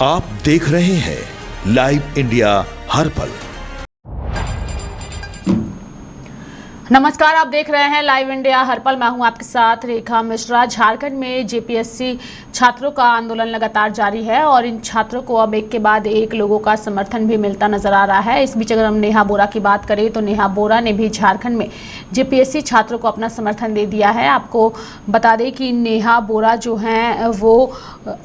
आप देख रहे हैं लाइव इंडिया हर पल। नमस्कार, आप देख रहे हैं लाइव इंडिया हर पल। मैं हूं आपके साथ रेखा मिश्रा। झारखंड में जेपीएससी छात्रों का आंदोलन लगातार जारी है और इन छात्रों को अब एक के बाद एक लोगों का समर्थन भी मिलता नजर आ रहा है। इस बीच अगर हम नेहा बोरा की बात करें तो नेहा बोरा ने भी झारखंड में जेपीएससी छात्रों को अपना समर्थन दे दिया है। आपको बता दें कि नेहा बोरा जो हैं वो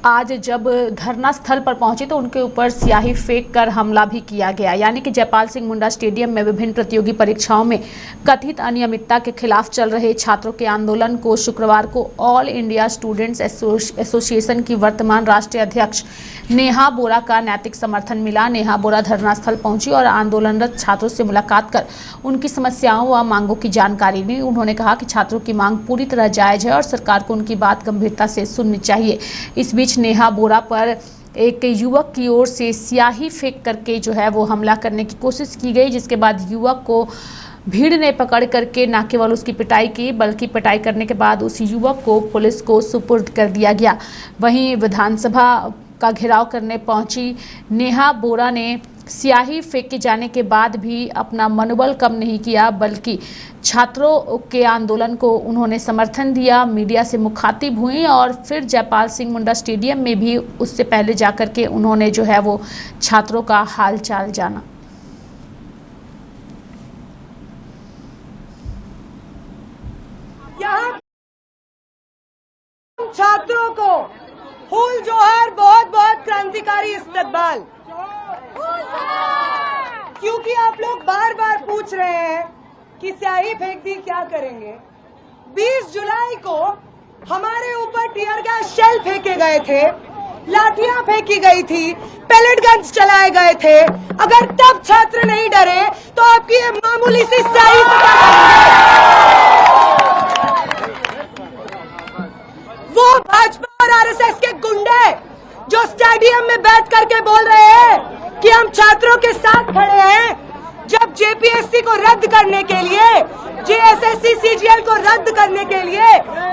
आज जब धरना स्थल पर पहुंची तो उनके ऊपर स्याही फेंक कर हमला भी किया गया। यानी कि जयपाल सिंह मुंडा स्टेडियम में विभिन्न प्रतियोगी परीक्षाओं में कथित अनियमितता के खिलाफ चल रहे छात्रों के आंदोलन को शुक्रवार को ऑल इंडिया स्टूडेंट्स एसोसिएशन की वर्तमान राष्ट्रीय अध्यक्ष नेहा बोरा का नैतिक समर्थन मिला। नेहा बोरा धरना स्थल पहुंची और आंदोलनरत छात्रों से मुलाकात कर उनकी समस्याओं व मांगों की जानकारी ली। उन्होंने कहा कि छात्रों की मांग पूरी तरह जायज है और सरकार को उनकी बात गंभीरता से सुननी चाहिए। इस बीच नेहा बोरा पर एक युवक की ओर से स्याही फेंक करके जो है वो हमला करने की कोशिश की गई, जिसके बाद युवक को भीड़ ने पकड़ करके न केवल उसकी पिटाई की बल्कि पिटाई करने के बाद उस युवक को पुलिस को सुपुर्द कर दिया गया। वहीं विधानसभा का घेराव करने पहुंची नेहा बोरा ने स्याही फेंके जाने के बाद भी अपना मनोबल कम नहीं किया, बल्कि छात्रों के आंदोलन को उन्होंने समर्थन दिया। मीडिया से मुखातिब हुई और फिर जयपाल सिंह मुंडा स्टेडियम में भी उससे पहले जाकर के उन्होंने जो है वो छात्रों का हाल चाल जाना। छात्रों को फूल जोहर, बहुत बहुत क्रांतिकारी इस्तकबाल। क्योंकि आप लोग बार बार पूछ रहे हैं कि स्याही फेंक दी क्या करेंगे। 20 जुलाई को हमारे ऊपर टीयर गैस शेल फेंके गए थे, लाठियां फेंकी गई थी, पेलेट गन्स चलाए गए थे। अगर तब छात्र नहीं डरे तो आपकी ये मामूली सी स्याही से क्या करेंगे? वो भाजपा और आरएसएस के गुंडे जो स्टेडियम में बैठ करके बोल रहे हैं कि हम छात्रों के साथ खड़े हैं, जब जेपीएससी को रद्द करने के लिए, जेएसएससी सीजीएल को रद्द करने के लिए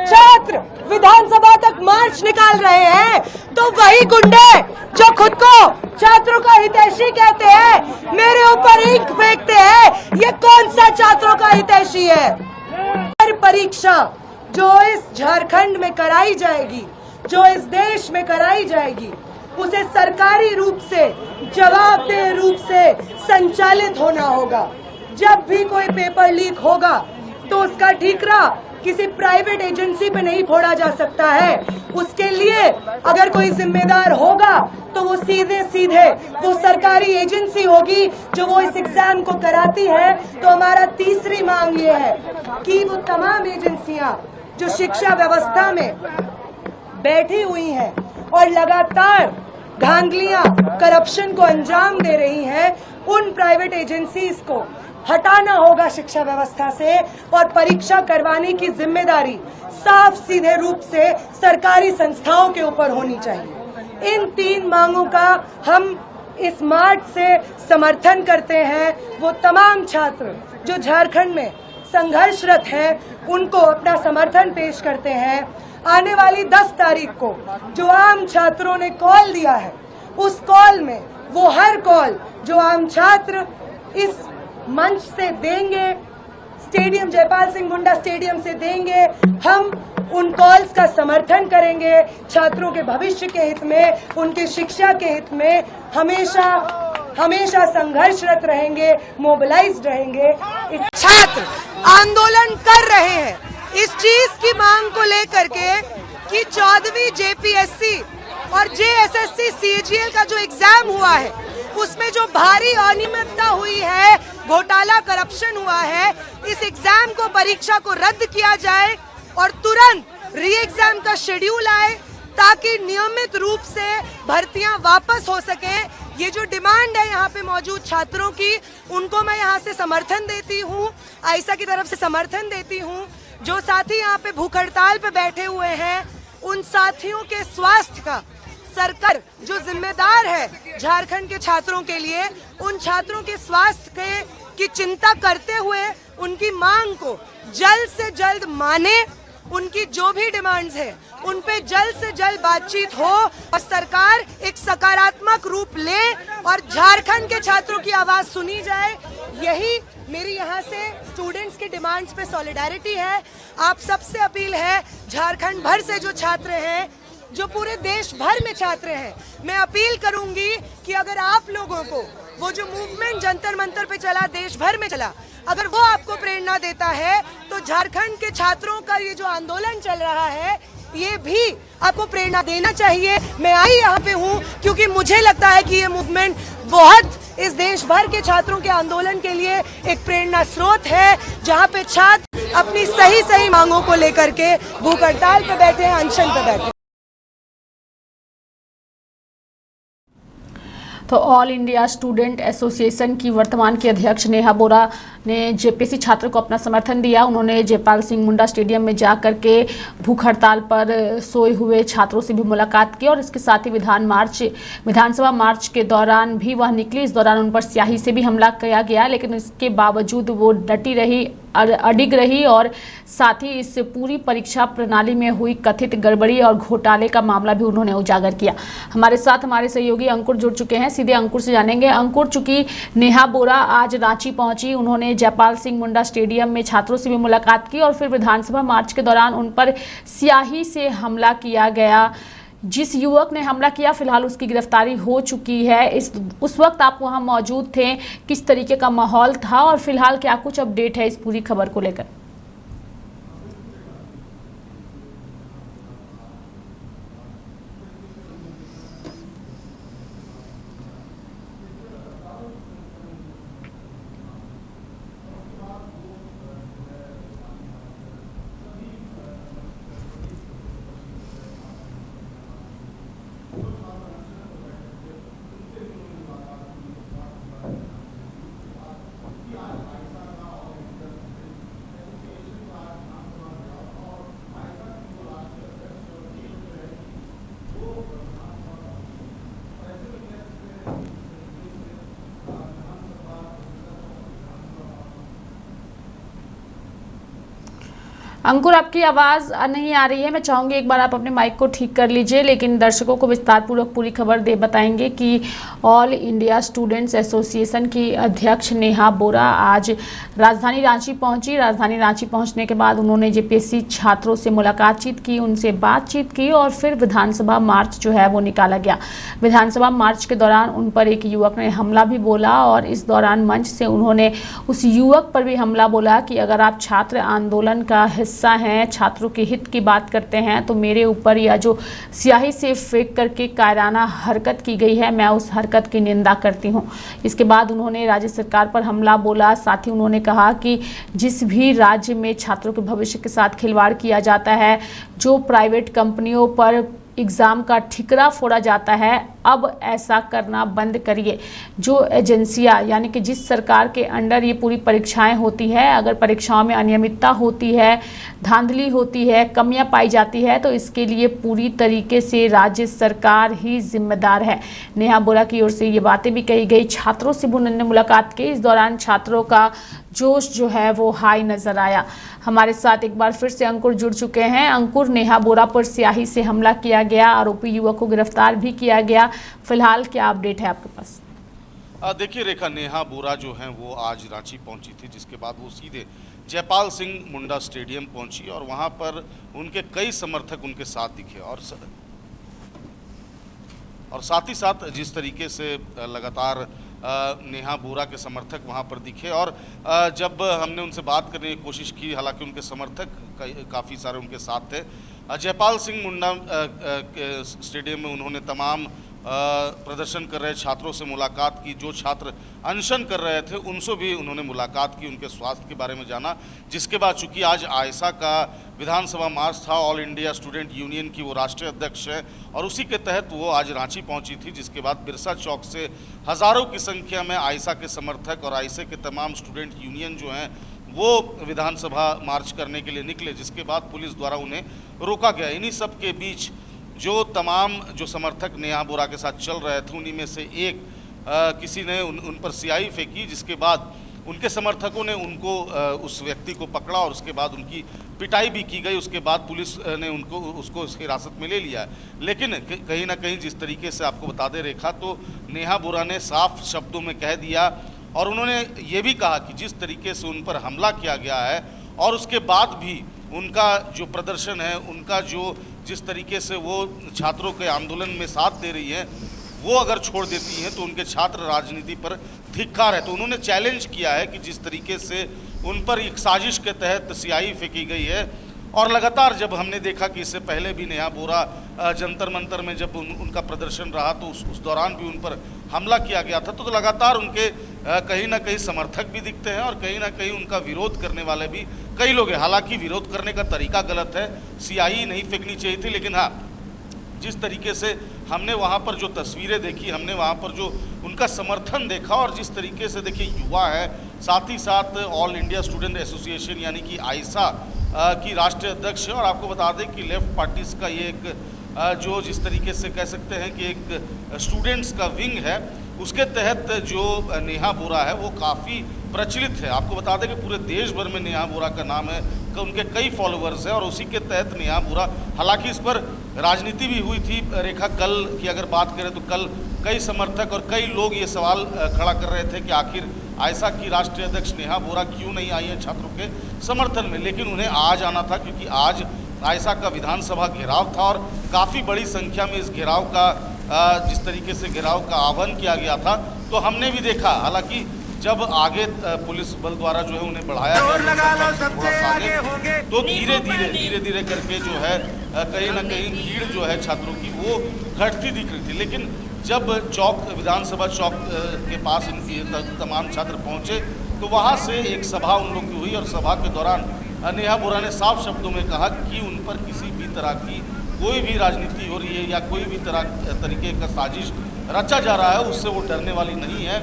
छात्र विधानसभा तक मार्च निकाल रहे हैं, तो वही गुंडे जो खुद को छात्रों का हितैषी कहते हैं मेरे ऊपर ईंट फेंकते हैं। ये कौन सा छात्रों का हितैषी है? परीक्षा जो इस झारखंड में कराई जाएगी, जो इस देश में कराई जाएगी, उसे सरकारी रूप से, जवाबदेह रूप से संचालित होना होगा। जब भी कोई पेपर लीक होगा तो उसका ठीकरा किसी प्राइवेट एजेंसी पे नहीं फोड़ा जा सकता है। उसके लिए अगर कोई जिम्मेदार होगा तो वो सीधे सीधे वो सरकारी एजेंसी होगी जो वो इस एग्जाम को कराती है। तो हमारा तीसरी मांग ये है कि वो तमाम एजेंसियां जो शिक्षा व्यवस्था में बैठी हुई हैं और लगातार धांधलियां, करप्शन को अंजाम दे रही हैं, उन प्राइवेट एजेंसीज को हटाना होगा शिक्षा व्यवस्था से और परीक्षा करवाने की जिम्मेदारी साफ सीधे रूप से सरकारी संस्थाओं के ऊपर होनी चाहिए। इन 3 मांगों का हम इस मार्च से समर्थन करते हैं। वो तमाम छात्र जो झारखंड में संघर्षरत हैं उनको अपना समर्थन पेश करते हैं। आने वाली 10 तारीख को जो आम छात्रों ने कॉल दिया है, उस कॉल में वो हर कॉल जो आम छात्र इस मंच से देंगे, स्टेडियम जयपाल सिंह मुंडा स्टेडियम से देंगे, हम उन कॉल्स का समर्थन करेंगे। छात्रों के भविष्य के हित में, उनके शिक्षा के हित में हमेशा संघर्षरत रहेंगे, मोबिलाइज्ड रहेंगे। छात्र आंदोलन कर रहे हैं इस चीज की मांग को लेकर के कि 14वीं जेपीएससी और जेएसएससी सीजीएल का जो एग्जाम हुआ है उसमें जो भारी अनियमितता हुई है, घोटाला, करप्शन हुआ है, इस एग्जाम को, परीक्षा को रद्द किया जाए और तुरंत री एग्जाम का शेड्यूल आए ताकि नियमित रूप से भर्तियां वापस हो सके। ये जो डिमांड है यहाँ पे मौजूद छात्रों की, उनको मैं यहाँ से समर्थन देती हूँ, आईसा की तरफ से समर्थन देती हूँ। जो साथी यहाँ पे भूख हड़ताल पे बैठे हुए हैं, उन साथियों के स्वास्थ्य का सरकार जो जिम्मेदार है झारखंड के छात्रों के लिए, उन छात्रों के स्वास्थ्य की चिंता करते हुए उनकी मांग को जल्द से जल्द माने, उनकी जो भी डिमांड्स है उन पे जल्द से जल्द बातचीत हो और सरकार एक सकारात्मक रूप ले और झारखंड के छात्रों की आवाज सुनी जाए। यही मेरी यहाँ से स्टूडेंट्स की डिमांड्स पे सॉलिडारिटी है। आप सबसे अपील है, झारखंड भर से जो छात्र हैं, जो पूरे देश भर में छात्र हैं, मैं अपील करूंगी कि अगर आप लोगों को वो जो मूवमेंट जंतर मंतर पे चला, देश भर में चला, अगर वो आपको प्रेरणा देता है तो झारखंड के छात्रों का ये जो आंदोलन चल रहा है ये भी आपको प्रेरणा देना चाहिए। मैं आई यहाँ पे हूँ क्योंकि मुझे लगता है कि ये मूवमेंट बहुत इस देश भर के छात्रों के आंदोलन के लिए एक प्रेरणा स्रोत है, जहाँ पे छात्र अपनी सही मांगों को लेकर के भूख हड़ताल पे बैठे हैं, अनशन पे बैठे हैं। तो ऑल इंडिया स्टूडेंट एसोसिएशन की वर्तमान की अध्यक्ष नेहा बोरा ने जेपीएससी छात्र को अपना समर्थन दिया। उन्होंने जयपाल सिंह मुंडा स्टेडियम में जाकर के भूख हड़ताल पर सोए हुए छात्रों से भी मुलाकात की और इसके साथ ही विधानसभा मार्च के दौरान भी वह निकली। इस दौरान उन पर स्याही से भी हमला किया गया, लेकिन इसके बावजूद वो डटी रही, अडिग रही और साथ ही इस पूरी परीक्षा प्रणाली में हुई कथित गड़बड़ी और घोटाले का मामला भी उन्होंने उजागर किया। हमारे साथ हमारे सहयोगी अंकुर जुड़ चुके हैं, सीधे अंकुर से जानेंगे। अंकुर, चूंकि नेहा बोरा आज रांची पहुंची, उन्होंने जयपाल सिंह मुंडा स्टेडियम में छात्रों से भी मुलाकात की और फिर विधानसभा मार्च के दौरान उन पर स्याही से हमला किया गया। जिस युवक ने हमला किया फिलहाल उसकी गिरफ्तारी हो चुकी है। उस वक्त आप वहां मौजूद थे, किस तरीके का माहौल था और फिलहाल क्या कुछ अपडेट है इस पूरी खबर को लेकर? अंकुर, आपकी आवाज़ नहीं आ रही है। मैं चाहूँगी एक बार आप अपने माइक को ठीक कर लीजिए, लेकिन दर्शकों को विस्तारपूर्वक पूरी खबर बताएंगे कि ऑल इंडिया स्टूडेंट्स एसोसिएशन की अध्यक्ष नेहा बोरा आज राजधानी रांची पहुंची। राजधानी रांची पहुंचने के बाद उन्होंने जेपीएससी छात्रों से मुलाकात की, उनसे बातचीत की और फिर विधानसभा मार्च जो है वो निकाला गया। विधानसभा मार्च के दौरान उन पर एक युवक ने हमला भी बोला और इस दौरान मंच से उन्होंने उस युवक पर भी हमला बोला कि अगर आप छात्र आंदोलन का हिस्सा हैं, छात्रों के हित की बात करते हैं, तो मेरे ऊपर या जो स्याही से फेंक करके कायराना हरकत की गई है, मैं उस हरकत की निंदा करती हूं। इसके बाद उन्होंने राज्य सरकार पर हमला बोला। साथ ही उन्होंने कहा कि जिस भी राज्य में छात्रों के भविष्य के साथ खिलवाड़ किया जाता है, जो प्राइवेट कंपनियों पर एग्ज़ाम का ठिकरा फोड़ा जाता है, अब ऐसा करना बंद करिए। जो एजेंसियां यानी कि जिस सरकार के अंडर ये पूरी परीक्षाएं होती है, अगर परीक्षाओं में अनियमितता होती है, धांधली होती है, कमियां पाई जाती है, तो इसके लिए पूरी तरीके से राज्य सरकार ही जिम्मेदार है। नेहा बोरा की ओर से ये बातें भी कही गई। छात्रों से भी उन्होंने मुलाकात की। इस दौरान छात्रों का जोश जो है वो हाई नजर आया। हमारे साथ एक बार फिर से अंकुर जुड़ चुके हैं। अंकुर, नेहा बोरा पर स्याही से हमला किया गया, आरोपी युवक को गिरफ्तार भी किया गया, फिलहाल क्या अपडेट है आपके पास? देखिए रेखा, नेहा बोरा जो हैं वो आज रांची पहुंची थी, जिसके बाद वो सीधे जयपाल सिंह मुंडा स्टेडियम पहुंची और वहां पर उनके कई समर्थक उनके साथ दिखे और साथ ही साथ जिस तरीके से लगातार नेहा बोरा के समर्थक वहां पर दिखे और जब हमने उनसे बात करने की कोशिश की, हालांकि उनके समर्थक काफ़ी सारे उनके साथ थे। जयपाल सिंह मुंडा स्टेडियम में उन्होंने तमाम प्रदर्शन कर रहे छात्रों से मुलाकात की। जो छात्र अनशन कर रहे थे उनसे भी उन्होंने मुलाकात की, उनके स्वास्थ्य के बारे में जाना। जिसके बाद चूंकि आज आयसा का विधानसभा मार्च था, ऑल इंडिया स्टूडेंट यूनियन की वो राष्ट्रीय अध्यक्ष है और उसी के तहत वो आज रांची पहुंची थी। जिसके बाद बिरसा चौक से हज़ारों की संख्या में आयसा के समर्थक और आयसा के तमाम स्टूडेंट यूनियन जो हैं वो विधानसभा मार्च करने के लिए निकले, जिसके बाद पुलिस द्वारा उन्हें रोका गया। इन्हीं सब के बीच जो तमाम जो समर्थक नेहा बोरा के साथ चल रहे थे, उन्हीं में से एक किसी ने उन पर स्याही फेंकी, जिसके बाद उनके समर्थकों ने उनको उस व्यक्ति को पकड़ा और उसके बाद उनकी पिटाई भी की गई, उसके बाद पुलिस ने उसको हिरासत में ले लिया है। लेकिन कहीं ना कहीं जिस तरीके से आपको बता दे रेखा, तो नेहा बोरा ने साफ शब्दों में कह दिया और उन्होंने ये भी कहा कि जिस तरीके से उन पर हमला किया गया है और उसके बाद भी उनका जो प्रदर्शन है, उनका जिस तरीके से वो छात्रों के आंदोलन में साथ दे रही है, वो अगर छोड़ देती हैं तो उनके छात्र राजनीति पर धिक्कार है। तो उन्होंने चैलेंज किया है कि जिस तरीके से उन पर एक साजिश के तहत स्याही फेंकी गई है और लगातार जब हमने देखा कि इससे पहले भी नेहा बोरा जंतर मंतर में जब उनका प्रदर्शन रहा तो उस दौरान भी उन पर हमला किया गया था, तो लगातार उनके कहीं ना कहीं समर्थक भी दिखते हैं और कहीं ना कहीं उनका विरोध करने वाले भी कई लोग हैं। हालांकि विरोध करने का तरीका गलत है, स्याही नहीं फेंकनी चाहिए थी, लेकिन हाँ, जिस तरीके से हमने वहाँ पर जो तस्वीरें देखी, हमने वहाँ पर जो उनका समर्थन देखा और जिस तरीके से देखिए युवा है, साथ ही साथ ऑल इंडिया स्टूडेंट एसोसिएशन यानी कि आइसा की राष्ट्रीय अध्यक्ष है और आपको बता दें कि लेफ्ट पार्टीज का ये एक जो जिस तरीके से कह सकते हैं कि एक स्टूडेंट्स का विंग है, उसके तहत जो नेहा बोरा है वो काफ़ी प्रचलित है। आपको बता दें कि पूरे देश भर में नेहा बोरा का नाम है, उनके कई फॉलोअर्स हैं और उसी के तहत नेहा बोरा, हालांकि इस पर राजनीति भी हुई थी रेखा। कल की अगर बात करें तो कल कई समर्थक और कई लोग ये सवाल खड़ा कर रहे थे कि आखिर आइसा की राष्ट्रीय अध्यक्ष नेहा बोरा क्यों नहीं आई है छात्रों के समर्थन में, लेकिन उन्हें आज आना था क्योंकि आज आइसा का विधानसभा घेराव था और काफ़ी बड़ी संख्या में इस घेराव का जिस तरीके से घेराव का आह्वान किया गया था तो हमने भी देखा। हालांकि जब आगे पुलिस बल द्वारा जो है उन्हें बढ़ाया गया तो धीरे धीरे करके जो है कहीं ना कहीं भीड़ जो है छात्रों की वो घटती दिख रही थी। लेकिन जब विधानसभा चौक के पास तमाम छात्र पहुंचे तो वहां से एक सभा उन लोग की हुई और सभा के दौरान नेहा बोरा ने साफ शब्दों में कहा कि उन पर किसी भी तरह की कोई भी राजनीति हो रही है या कोई भी तरीके का साजिश रचा जा रहा है, उससे वो डरने वाली नहीं है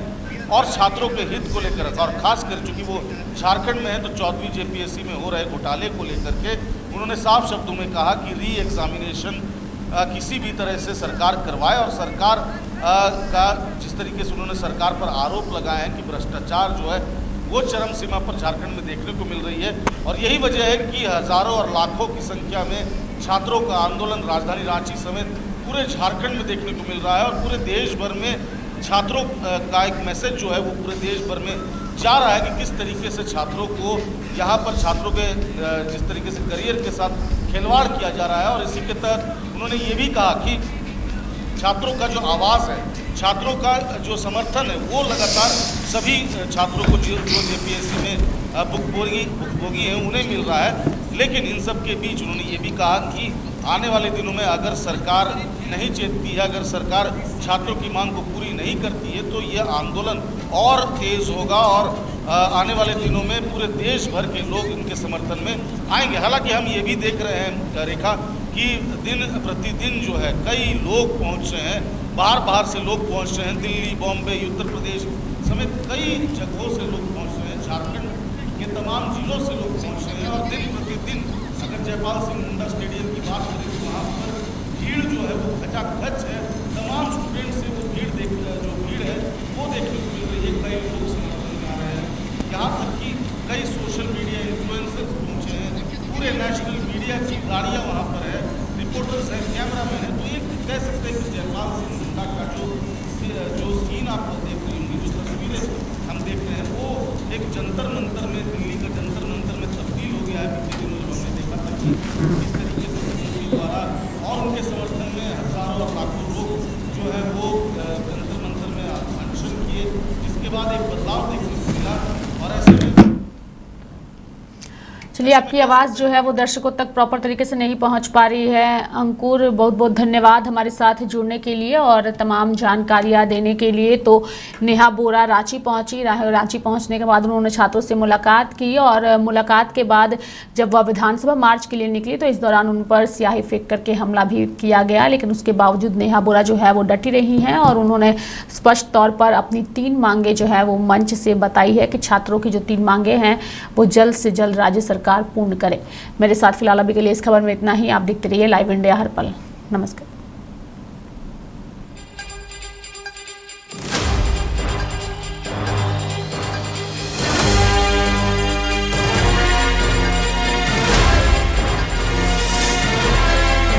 और छात्रों के हित को लेकर और खास कर चूंकि वो झारखंड में है तो 14वीं जेपीएससी में हो रहे घोटाले को लेकर के उन्होंने साफ शब्दों में कहा कि री एग्जामिनेशन किसी भी तरह से सरकार करवाए और सरकार का जिस तरीके से उन्होंने सरकार पर आरोप लगाए हैं कि भ्रष्टाचार जो है वो चरम सीमा पर झारखंड में देखने को मिल रही है और यही वजह है कि हजारों और लाखों की संख्या में छात्रों का आंदोलन राजधानी रांची समेत पूरे झारखंड में देखने को मिल रहा है और पूरे देश भर में छात्रों का एक मैसेज जो है वो पूरे देश भर में जा रहा है कि किस तरीके से छात्रों को यहाँ पर छात्रों के जिस तरीके से करियर के साथ खिलवाड़ किया जा रहा है और इसी के तहत उन्होंने ये भी कहा कि छात्रों का जो आवाज़ है, छात्रों का जो समर्थन है वो लगातार सभी छात्रों को जो जेपीएससी में भुगभोगी हैं उन्हें मिल रहा है। लेकिन इन सब के बीच उन्होंने ये भी कहा कि आने वाले दिनों में अगर सरकार नहीं चेतती है, अगर सरकार छात्रों की मांग को पूरी नहीं करती है तो ये आंदोलन और तेज़ होगा और आने वाले दिनों में पूरे देश भर के लोग इनके समर्थन में आएंगे। हालांकि हम ये भी देख रहे हैं रेखा कि दिन प्रतिदिन जो है कई लोग पहुंच रहे हैं, बाहर से लोग पहुंच रहे हैं, दिल्ली, बॉम्बे, उत्तर प्रदेश समेत कई जगहों से लोग पहुंच रहे हैं, झारखंड के तमाम जिलों से लोग पहुंच रहे हैं और दिन प्रतिदिन अगर जयपाल सिंह मुंडा स्टेडियम की बात करें तो वहाँ पर भीड़ जो है वो खचाखच है। तमाम स्टूडेंट से वो भीड़ है वो देखने को मिल रही है। कई लोग समर्थन में आ रहे हैं, यहाँ तक कि कई सोशल मीडिया इन्फ्लुएंसर्स पहुँचे हैं, पूरे नेशनल मीडिया की गाड़ियाँ वहाँ पर है, रिपोर्टर्स हैं, कैमरा मैन है। तो ये कह सकते हैं कि जयपाल सिंह मुंडा का जो सीन आप देख रही होंगी, जो तस्वीरें हम देख रहे हैं वो एक जंतर मंतर में, दिल्ली का जंतर मंतर में तब्दील हो गया है। पिछले दिनों जब हमने देखा था कि इस तरीके से मोदी द्वारा और उनके समर्थन में हजारों और लाखों लोग जो है वो जंतर मंतर में अनशन किए, जिसके बाद एक बदलाव देखने को मिला और ऐसे में चलिए आपकी आवाज़ जो है वो दर्शकों तक प्रॉपर तरीके से नहीं पहुंच पा रही है। अंकुर, बहुत बहुत धन्यवाद हमारे साथ जुड़ने के लिए और तमाम जानकारियां देने के लिए। तो नेहा बोरा रांची पहुंची, रांची पहुंचने के बाद उन्होंने छात्रों से मुलाकात की और मुलाकात के बाद जब वह विधानसभा मार्च के लिए निकली तो इस दौरान उन पर स्याही फेंक करके हमला भी किया गया, लेकिन उसके बावजूद नेहा बोरा जो है वो डटी रही हैं और उन्होंने स्पष्ट तौर पर अपनी 3 मांगे जो है वो मंच से बताई है कि छात्रों की जो 3 मांगे हैं वो जल्द से जल्द राज्य सरकार पूर्ण करे। मेरे साथ फिलहाल अभी के लिए इस खबर में इतना ही। आप देखते रहिए लाइव इंडिया हर पल। नमस्कार।